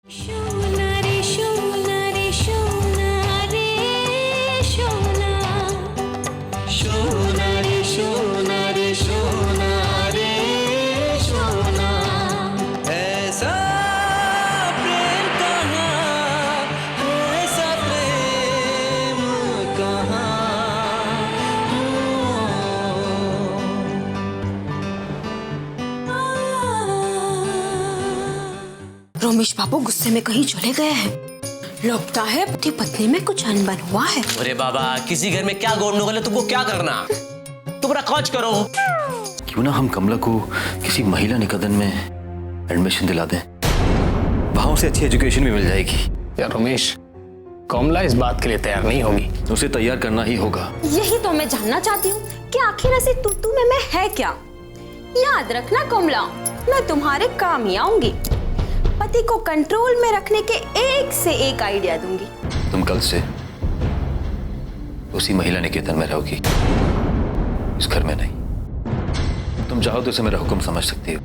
शोना रे शोना रे शोना रे शोना शोना रे शोना रे शोना रे शोना ऐसा प्रेम कहाँ, ऐसा प्रेम कहाँ। रोमेश बाबू गुस्से में कहीं चले गए हैं। लगता है पति पत्नी में कुछ अनबन हुआ है। अरे बाबा, किसी घर में क्या गोंडगोल है, तुमको क्या करना? तुम अपना काज करो। क्यों ना हम कमला को किसी महिला निकेतन में एडमिशन दिला दें, वहां उसे अच्छी एजुकेशन भी मिल जाएगी। यार रमेश, कमला इस बात के लिए तैयार नहीं होगी। उसे तैयार करना ही होगा। यही तो मैं जानना चाहती हूँ कि आखिर ऐसी तू में मैं है क्या। याद रखना कमला, मैं तुम्हारे काम ही आऊंगी। पति को कंट्रोल में रखने के एक से एक आइडिया दूंगी। तुम कल से उसी महिला निकेतन में रहोगी, इस घर में नहीं। तुम चाहो तो इसे मेरा हुक्म समझ सकती हो।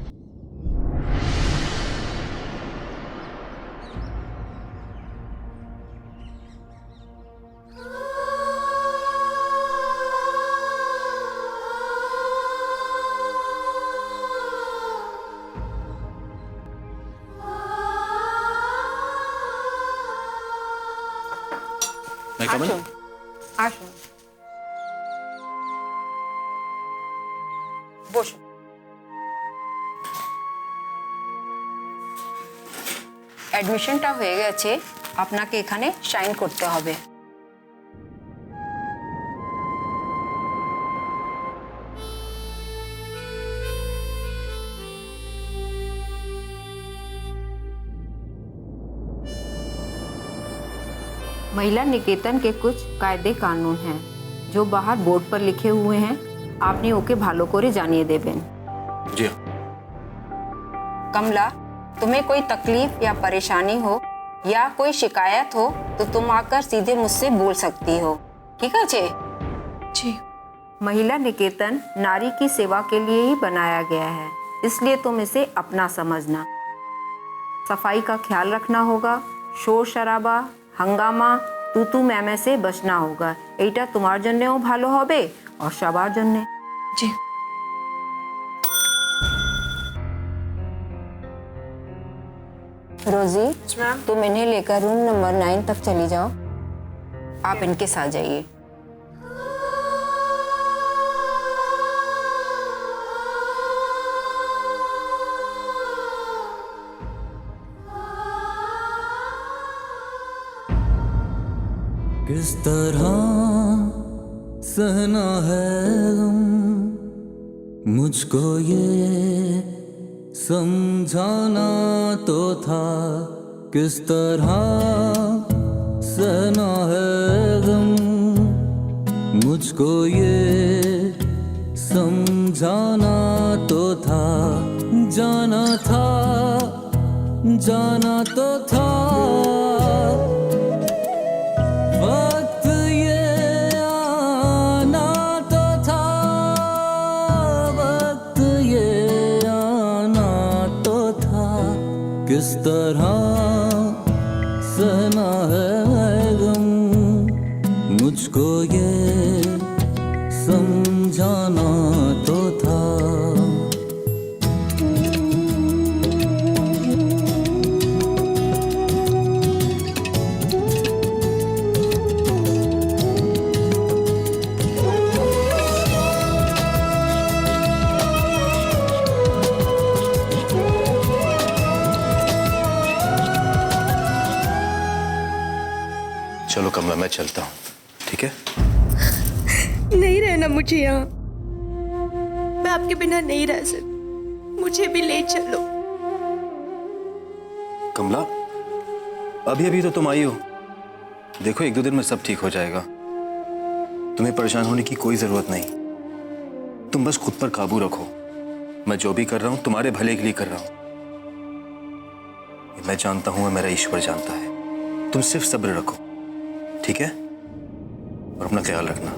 मैं कमल, এডমিশনটা হয়ে গেছে, আপনাকে এখানে সাইন করতে হবে। महिला निकेतन के कुछ कायदे कानून हैं जो बाहर बोर्ड पर लिखे हुए हैं। आपने ओके भालो करे जानिए देबेन। जी हाँ। कमला, तुम्हें कोई तकलीफ या परेशानी हो या कोई शिकायत हो तो तुम आकर सीधे मुझसे बोल सकती हो, ठीक है? जी। महिला निकेतन नारी की सेवा के लिए ही बनाया गया है, इसलिए तुम इसे अपना समझना। सफाई का ख्याल रखना होगा, शोर शराबा हंगामा तू मैमे से बचना होगा। এইটা তোমার জন্যও ভালো হবে और সবার জন্য। जी। रोजी, तुम इन्हें लेकर रूम नंबर 9 तक चली जाओ। आप इनके साथ जाइए। किस तरह सहना है गम, मुझको ये समझाना तो था। किस तरह सहना है गम, मुझको ये समझाना तो था। जाना था, जाना तो था। वक्त ये आना तो था, वक्त ये आना तो था। किस तरह सहना है गम, मुझको ये समझाना तो था। चलो कमला, मैं चलता हूँ, ठीक है? नहीं रहना मुझे यहाँ, मैं आपके बिना नहीं रह सकती। मुझे भी ले चलो। कमला, अभी तो तुम आई हो। देखो, 1-2 दिन में सब ठीक हो जाएगा। तुम्हें परेशान होने की कोई जरूरत नहीं। तुम बस खुद पर काबू रखो। मैं जो भी कर रहा हूँ तुम्हारे भले के लिए कर रहा हूँ। मैं जानता हूँ, मेरा ईश्वर जानता है। तुम सिर्फ सब्र रखो, ठीक है? और अपना ख्याल रखना।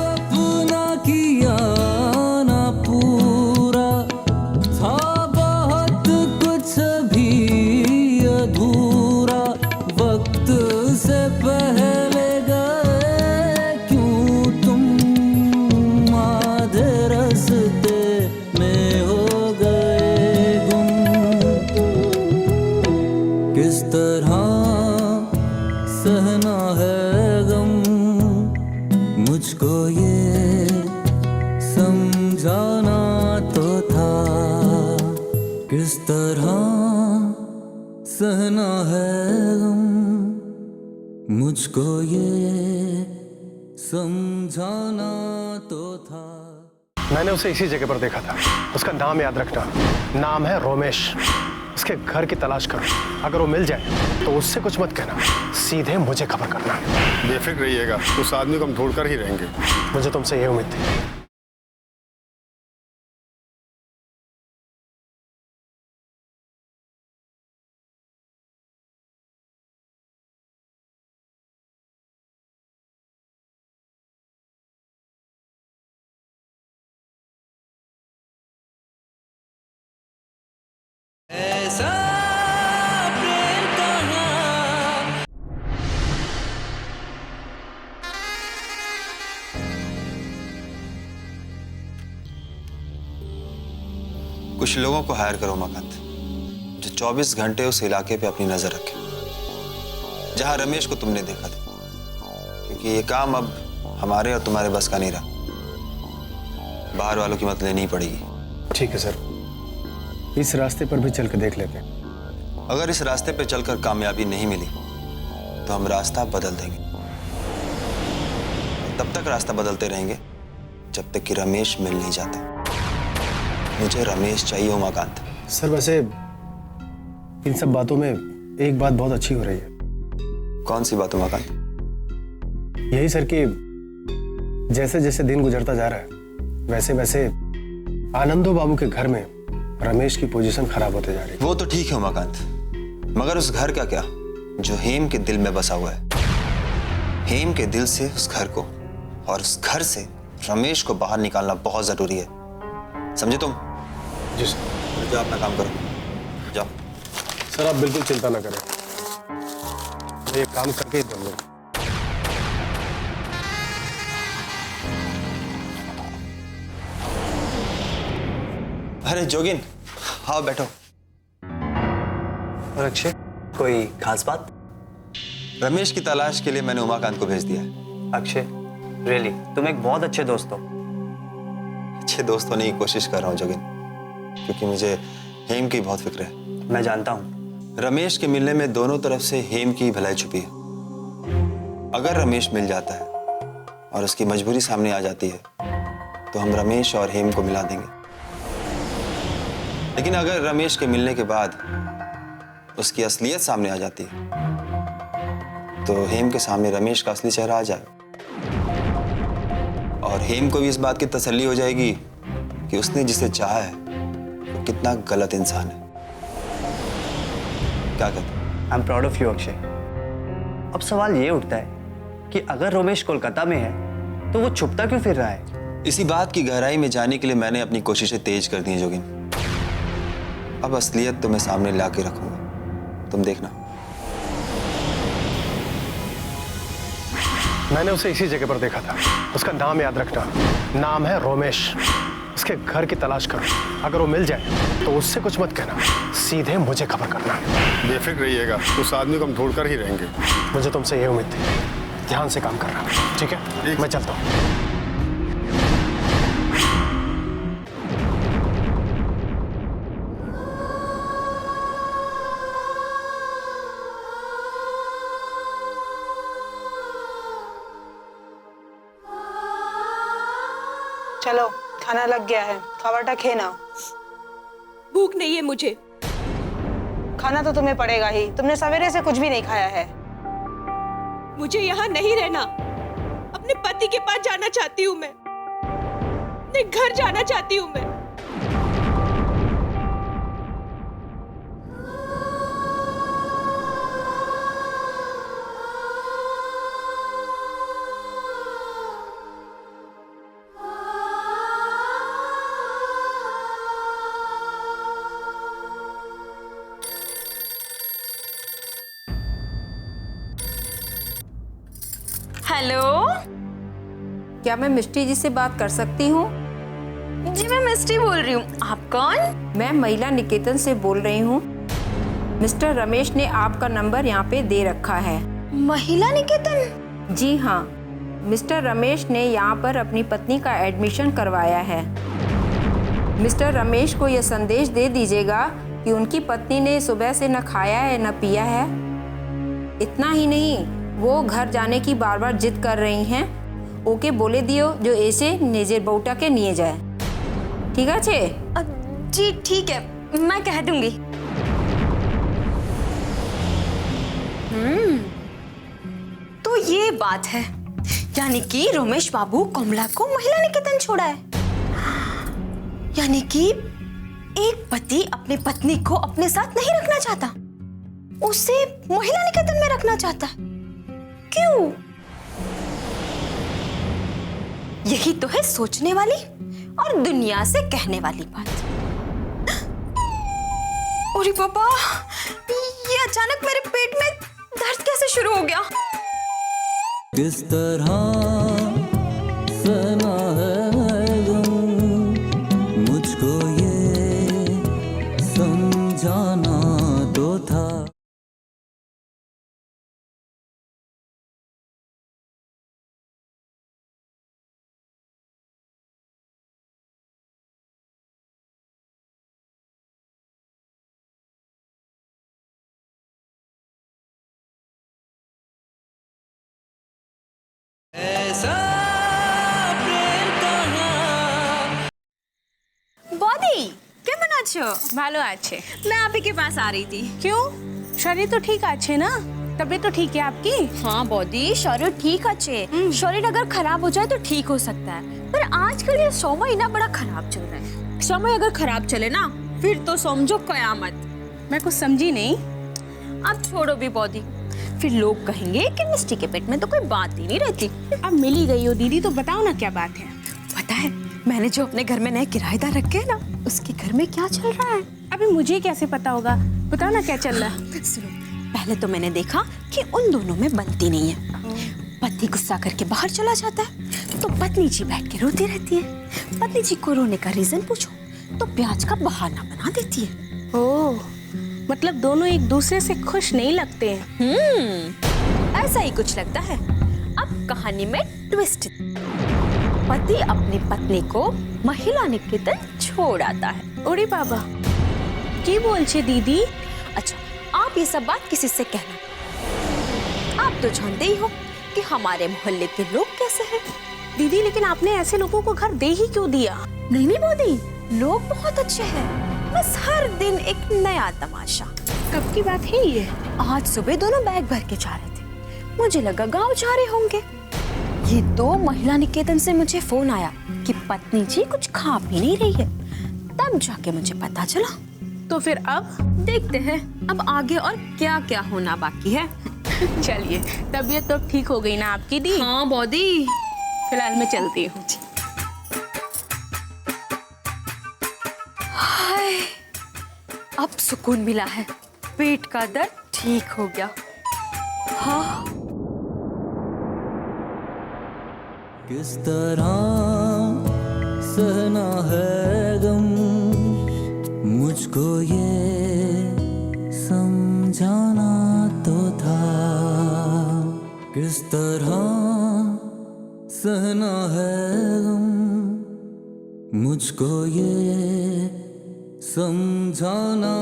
अपना किया ना पूरा था, बहुत कुछ भी किस तरह सहना है गम, मुझको ये समझाना तो था। मैंने उसे इसी जगह पर देखा था। उसका नाम याद रखना, नाम है रोमेश। उसके घर की तलाश करो, अगर वो मिल जाए तो उससे कुछ मत कहना, सीधे मुझे खबर करना। बेफिक्र रहिएगा, उस आदमी को हम ढूंढ कर ही रहेंगे। मुझे तुमसे ये उम्मीद थी। ऐसा प्रेम कहाँ। कुछ लोगों को हायर करो उमाकांत, जो 24 घंटे उस इलाके पे अपनी नजर रखे जहां रमेश को तुमने देखा था, क्योंकि ये काम अब हमारे और तुम्हारे बस का नहीं रहा। बाहर वालों की मदद लेनी ही पड़ेगी। ठीक है सर, इस रास्ते पर भी चल के देख लेते हैं। अगर इस रास्ते पे चलकर कामयाबी नहीं मिली तो हम रास्ता बदल देंगे। तब तक रास्ता बदलते रहेंगे जब तक कि रमेश मिल नहीं जाता। मुझे रमेश चाहिए उमाकांत। सर वैसे इन सब बातों में एक बात बहुत अच्छी हो रही है। कौन सी बात उमाकांत? यही सर कि जैसे जैसे दिन गुजरता जा रहा है वैसे वैसे आनंदो बाबू के घर में रमेश की पोजीशन खराब होते जा रही है। वो तो ठीक है उमाकांत, मगर उस घर का क्या जो हेम के दिल में बसा हुआ है। हेम के दिल से उस घर को और उस घर से रमेश को बाहर निकालना बहुत जरूरी है, समझे तुम? जी सर। जाओ अपना काम करो, जाओ। सर आप बिल्कुल चिंता ना करें, मैं ये काम करके ही दूंगा। अरे जोगिन, आओ बैठो। और अक्षय, कोई खास बात? रमेश की तलाश के लिए मैंने उमाकांत को भेज दिया है। अक्षय, रियली तुम एक बहुत अच्छे दोस्त हो। अच्छे दोस्त होने की कोशिश कर रहा हूँ जोगिन, क्योंकि मुझे हेम की बहुत फिक्र है। मैं जानता हूँ। रमेश के मिलने में दोनों तरफ से हेम की भलाई छुपी है। अगर रमेश मिल जाता है और उसकी मजबूरी सामने आ जाती है तो हम रमेश और हेम को मिला देंगे। लेकिन अगर रमेश के मिलने के बाद उसकी असलियत सामने आ जाती है तो हेम के सामने रमेश का असली चेहरा आ जाएगा और हेम को भी इस बात की तसल्ली हो जाएगी कि उसने जिसे चाहा है वो कितना गलत इंसान है। क्या कहते हैं? I am proud of you Akshay. अब सवाल ये उठता है कि अगर रमेश कोलकाता में है तो वो छुपता क्यों फिर रहा है? इसी बात की गहराई में जाने के लिए मैंने अपनी कोशिशें तेज कर दी हैं जोगिन। अब असलियत तुम्हें सामने ला के रखूंगा, तुम देखना। मैंने उसे इसी जगह पर देखा था। उसका नाम याद रखना, नाम है रोमेश। उसके घर की तलाश करो, अगर वो मिल जाए तो उससे कुछ मत कहना, सीधे मुझे खबर करना। बेफिक्र रहिएगा, उस आदमी को हम ढूंढ कर ही रहेंगे। मुझे तुमसे ये उम्मीद थी। ध्यान से काम करना, ठीक है? मैं चलता हूँ। चलो खाना लग गया है, खावाटा खेना। भूख नहीं है मुझे। खाना तो तुम्हें पड़ेगा ही, तुमने सवेरे से कुछ भी नहीं खाया है। मुझे यहाँ नहीं रहना, अपने पति के पास जाना चाहती हूँ मैं, अपने घर जाना चाहती हूँ मैं। हेलो, क्या मैं मिष्टी जी से बात कर सकती हूँ? जी मैं मिस्टी बोल रही हूँ। आप कौन? मैं महिला निकेतन से बोल रही हूँ। मिस्टर रमेश ने आपका नंबर यहाँ पे दे रखा है। महिला निकेतन? जी हाँ, मिस्टर रमेश ने यहाँ पर अपनी पत्नी का एडमिशन करवाया है। मिस्टर रमेश को यह संदेश दे दीजिएगा कि उनकी पत्नी ने सुबह से न खाया है न पिया है। इतना ही नहीं, वो घर जाने की बार बार जिद कर रही हैं। ओके बोले दियो जो ऐसे नेजेर बौटा के निये जाए। ठीक है छे? जी ठीक है, मैं कह दूंगी। तो ये बात है, यानी कि रमेश बाबू कमला को महिला निकेतन छोड़ा है। यानी कि एक पति अपनी पत्नी को अपने साथ नहीं रखना चाहता, उसे महिला निकेतन में रखना चाहता है। क्यों? यही तो है सोचने वाली और दुनिया से कहने वाली बात। अरे पापा, ये अचानक मेरे पेट में दर्द कैसे शुरू हो गया? किस तरह सना है गम, मुझको ये समझाना तो था। बॉडी কেমন আছো? ভালো আছে। मैं आप ही के पास आ रही थी। क्यों? शरीर तो ठीक আছে ना? तबीयत तो ठीक है आपकी? हाँ बॉडी, शरीर ठीक अच्छे। शरीर अगर खराब हो जाए तो ठीक हो सकता है, पर आजकल ये समय ना बड़ा खराब चल रहा है। समय अगर खराब चले ना, फिर तो समझो कयामत। मैं कुछ समझी नहीं। अब छोड़ो भी बॉडी, फिर लोग कहेंगे कि मिस्टी के पेट में तो कोई बात ही नहीं रहती। अब मिल ही गई हो दीदी, तो बताओ ना क्या बात है। पता है, मैंने जो अपने घर में नए किराएदार रखे हैं ना, उसके घर में क्या चल रहा है? अभी मुझे कैसे पता होगा? बताओ ना क्या चल रहा है। सुनो, पहले तो मैंने देखा कि उन दोनों में बनती नहीं है। पति गुस्सा करके बाहर चला जाता है तो पत्नी जी बैठ के रोती रहती है। पत्नी जी को रोने का रीजन पूछो तो प्याज का बहाना बना देती है। ओह, मतलब दोनों एक दूसरे से खुश नहीं लगते हैं। ऐसा ही कुछ लगता है। अब कहानी में ट्विस्ट। पति अपनी पत्नी को महिला निकेतन छोड़ आता है। ओरे बाबा, की बोल छे दीदी? अच्छा, आप ये सब बात किसी से कहना। आप तो जानते ही हो कि हमारे मोहल्ले के लोग कैसे हैं। दीदी, लेकिन आपने ऐसे लोगों को घर दे ही क्यों दिया? नहीं नहीं बोली, लोग बहुत अच्छे हैं, बस हर दिन एक नया तमाशा। कब की बात है ये? आज सुबह दोनों बैग भर के जा रहे थे। मुझे लगा गांव जा रहे होंगे। ये तो महिला निकेतन से मुझे फोन आया कि पत्नी जी कुछ खा पी नहीं रही है। तब जाके मुझे पता चला। तो फिर अब देखते हैं अब आगे और क्या क्या होना बाकी है। चलिए, तबीयत तो ठीक हो गई ना आपकी दी? हाँ बॉडी, फिलहाल मैं चलती हूँ। हाय, अब सुकून मिला है, पेट का दर्द ठीक हो गया। हाँ, किस तरह सहना है गम, मुझको ये समझाना तो था। किस तरह सहना है गम, मुझको ये समझाना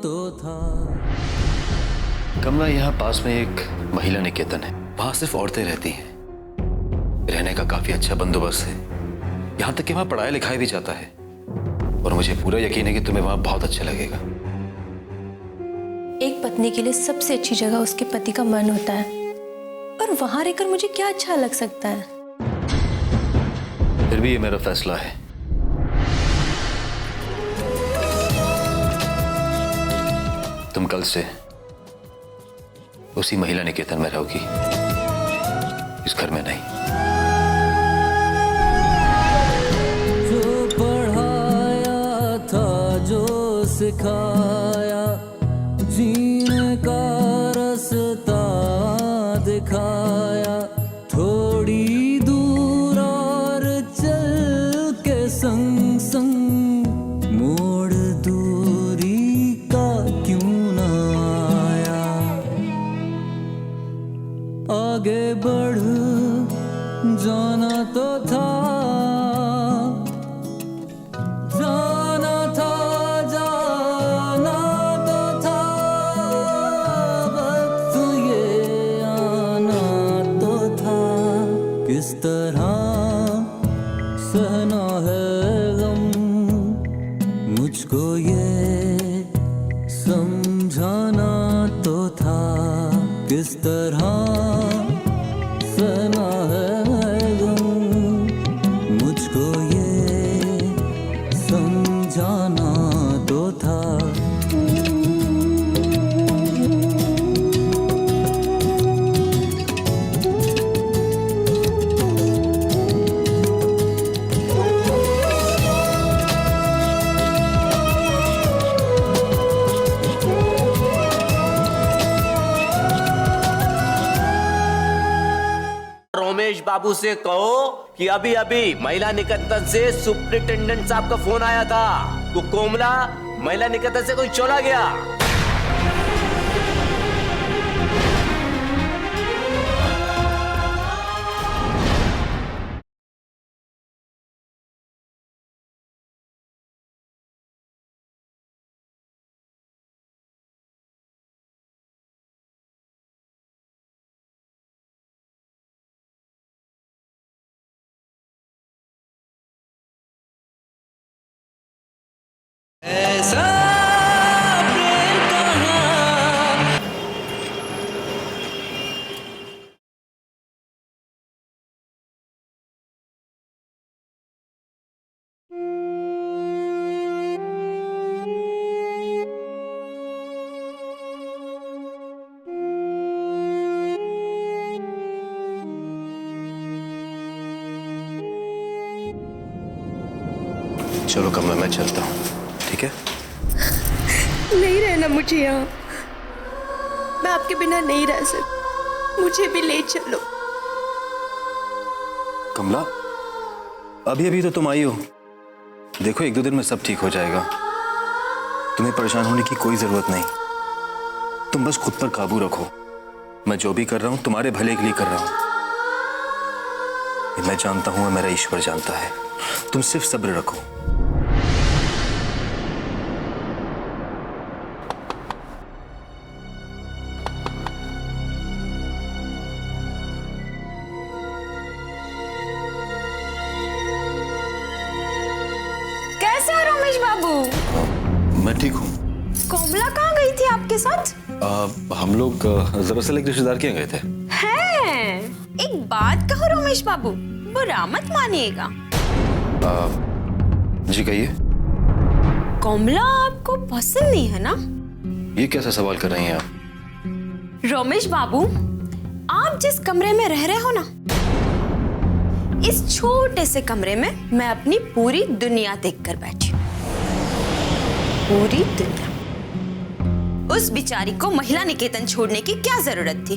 तो था। कमला, यहाँ पास में एक महिला निकेतन है, वहाँ सिर्फ औरतें रहती हैं। रहने का काफी अच्छा बंदोबस्त है, यहाँ तक कि वहाँ पढ़ाई लिखाई भी जाता है। और मुझे पूरा यकीन है कि तुम्हें वहाँ बहुत अच्छा लगेगा। एक पत्नी के लिए सबसे अच्छी जगह उसके पति का मन होता है, और वहां रहकर मुझे क्या अच्छा लग सकता है। फिर भी ये मेरा फैसला है। तुम कल से उसी महिला निकेतन में रहोगी, इस घर में नहीं। जो पढ़ाया था, जो सिखाया, जीने का रास्ता दिखाया, थोड़ी दूर और चल के संग संग मोड़ दूरी का क्यों ना आया। आगे बढ़ जाना तो था, जाना था, जाना मुझको ये समझाना तो था किस तरह सना है गम, मुझको ये समझाना तो था। रोमेश बाबू से कहो कि अभी अभी महिला निकेतन से सुपरिटेंडेंट साहब का फोन आया था। वो कोमला महिला निकेतन से कोई चला गया। ऐसा प्रेम कहाँ। चलो कमला, मैं चलता हूँ, ठीक है? नहीं रहना मुझे यहाँ, मैं आपके बिना नहीं रह सकती, मुझे भी ले चलो। कमला, अभी अभी तो तुम आई हो, देखो 1-2 दिन में सब ठीक हो जाएगा। तुम्हें परेशान होने की कोई जरूरत नहीं। तुम बस खुद पर काबू रखो। मैं जो भी कर रहा हूं तुम्हारे भले के लिए कर रहा हूं। मैं जानता हूं, मेरा ईश्वर जानता है। तुम सिर्फ सब्र रखो। कैसे हो रमेश बाबू? मैं ठीक हूँ। कोमला कहाँ गई थी आपके साथ? हम लोग दरअसल एक रिश्तेदार के यहाँ गए थे। हैं? एक बात कहो रमेश बाबू, बुरा मत मानिएगा। जी कहिए। कोमला आपको पसंद नहीं है ना? ये कैसा सवाल कर रही हैं आप? रमेश बाबू, आप जिस कमरे में रह रहे हो ना, इस छोटे से कमरे में मैं अपनी पूरी दुनिया देखकर बैठी हूँ। पूरी दुनिया। उस बिचारी को महिला निकेतन छोड़ने की क्या जरूरत थी?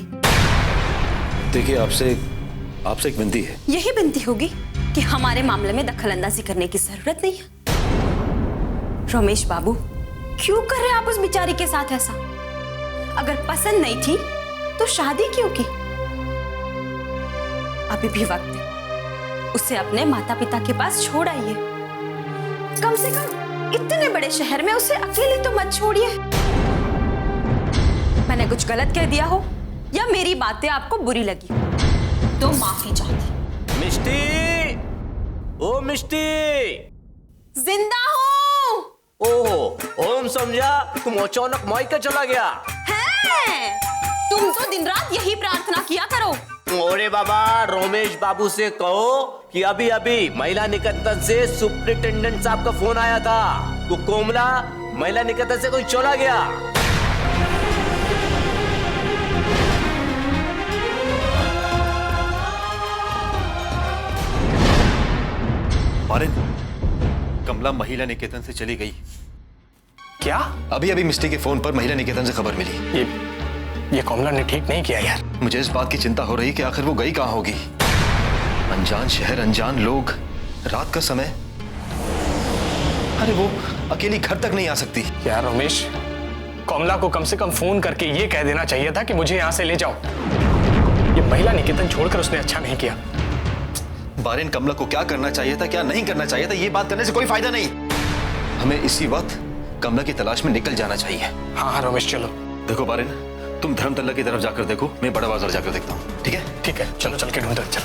देखिए, आपसे एक विनती है। यही विनती होगी कि हमारे मामले में दखलंदाजी करने की जरूरत नहीं है। रमेश बाबू, क्यों कर रहे आप उस बिचारी के साथ ऐसा? अगर पसंद नहीं थी तो शादी क्यों की? अभी भी वक्त है, उसे अपने माता पिता के पास छोड़ आइए। कम से कम इतने बड़े शहर में उसे अकेले तो मत छोड़िए। मैंने कुछ गलत कह दिया हो या मेरी बातें आपको बुरी लगी हो तो माफी चाहती। मिष्टी, ओ मिष्टी, जिंदा हूँ। ओहो, ओम समझा तुम अचानक मायके चला गया हैं? तुम तो दिन रात यही प्रार्थना किया करो। अरे बाबा, रोमेश बाबू से कहो कि अभी अभी महिला निकेतन से सुपरिटेंडेंट साहब का फोन आया था। वो कोमला महिला निकेतन से कोई चला गया। मारिन, कमला महिला निकेतन से चली गई। क्या? अभी अभी मिस्टी के फोन पर महिला निकेतन से खबर मिली। ये कमला ने ठीक नहीं किया यार। मुझे इस बात की चिंता हो रही कि आखिर वो गई कहाँ होगी। अनजान शहर, अनजान लोग, रात का समय। अरे वो अकेली घर तक नहीं आ सकती। यार रमेश, कमला को कम से कम फोन करके ये कह देना चाहिए था कि मुझे यहाँ से ले जाओ। ये महिला निकेतन छोड़कर उसने अच्छा नहीं किया। बारिन, कमला को क्या करना चाहिए था, क्या नहीं करना चाहिए था, ये बात करने से कोई फायदा नहीं। हमें इसी वक्त कमला की तलाश में निकल जाना चाहिए। हाँ रमेश, चलो। देखो बारिन, तुम धर्मतल्ला की तरफ जाकर देखो, मैं बड़ा बाजार जाकर देखता हूँ। ठीक है? ठीक है, चलो चल के ढूंढते हैं, चलो।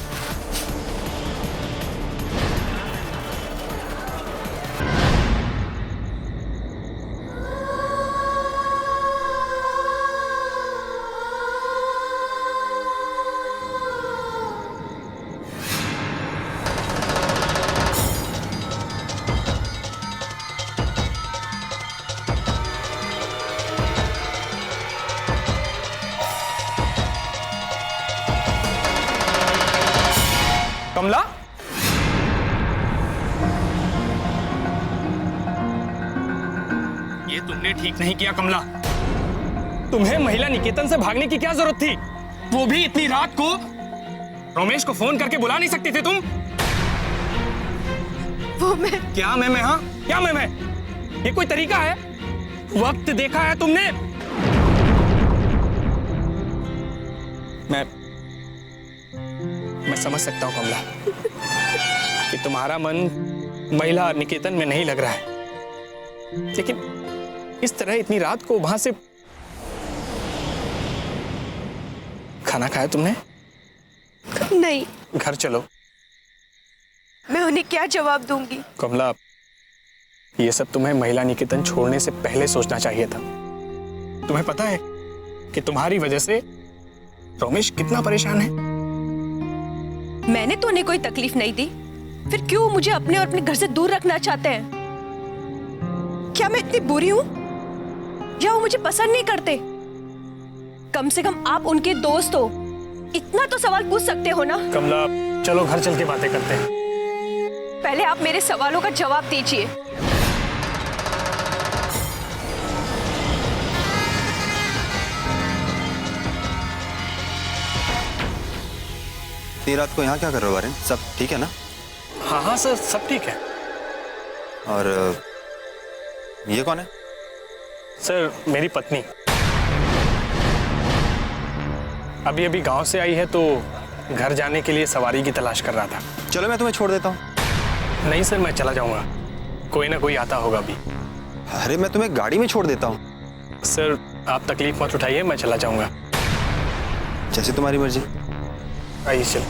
कमला, ये तुमने ठीक नहीं किया कमला। तुम्हें महिला निकेतन से भागने की क्या जरूरत थी? वो भी इतनी रात को। रमेश को फोन करके बुला नहीं सकती थी तुम? वो मैं क्या मैं हाँ? क्या मैं? ये कोई तरीका है? वक्त देखा है तुमने? मैं समझ सकता हूं कमला कि तुम्हारा मन महिला निकेतन में नहीं लग रहा है, लेकिन इस तरह इतनी रात को वहां से खाना खाया तुमने? नहीं। घर चलो। मैं उन्हें क्या जवाब दूंगी? कमला, ये सब तुम्हें महिला निकेतन छोड़ने से पहले सोचना चाहिए था। तुम्हें पता है कि तुम्हारी वजह से रमेश कितना परेशान है? मैंने तो उन्हें कोई तकलीफ नहीं दी, फिर क्यों मुझे अपने और अपने घर से दूर रखना चाहते हैं? क्या मैं इतनी बुरी हूं या वो मुझे पसंद नहीं करते? कम से कम आप उनके दोस्त हो, इतना तो सवाल पूछ सकते हो ना? कमला, चलो घर चल के बातें करते हैं। पहले आप मेरे सवालों का जवाब दीजिए। इतनी रात को यहाँ क्या कर रहे हो वारेन? सब ठीक है ना? हाँ हाँ सर, सब ठीक है। और ये कौन है? सर, मेरी पत्नी अभी अभी गांव से आई है, तो घर जाने के लिए सवारी की तलाश कर रहा था। चलो मैं तुम्हें छोड़ देता हूँ। नहीं सर, मैं चला जाऊंगा, कोई ना कोई आता होगा अभी। अरे मैं तुम्हें गाड़ी में छोड़ देता हूँ। सर, आप तकलीफ मत उठाइए, मैं चला जाऊंगा। जैसे तुम्हारी मर्जी। आइए चल।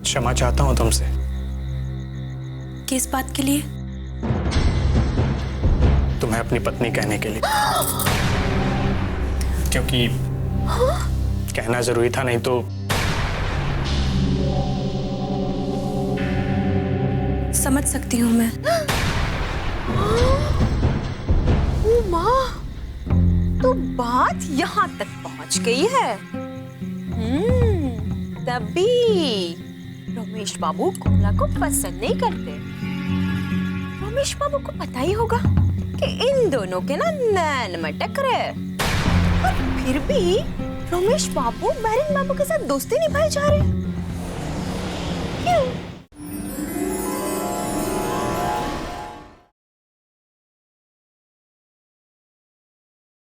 क्षमा चाहता हूं तुमसे। किस बात के लिए? तुम्हें अपनी पत्नी कहने के लिए। क्योंकि कहना जरूरी था, नहीं तो। समझ सकती हूँ मैं। ओ माँ, तो बात यहाँ तक पहुँच गई है। तभी रमेश बाबू कमला को पसंद नहीं करते। रमेश बाबू को पता ही होगा कि इन दोनों के ना नैन मटक रहे, और फिर भी रमेश बाबू बैरन बाबू के साथ दोस्ती निभाए जा रहे। क्यों?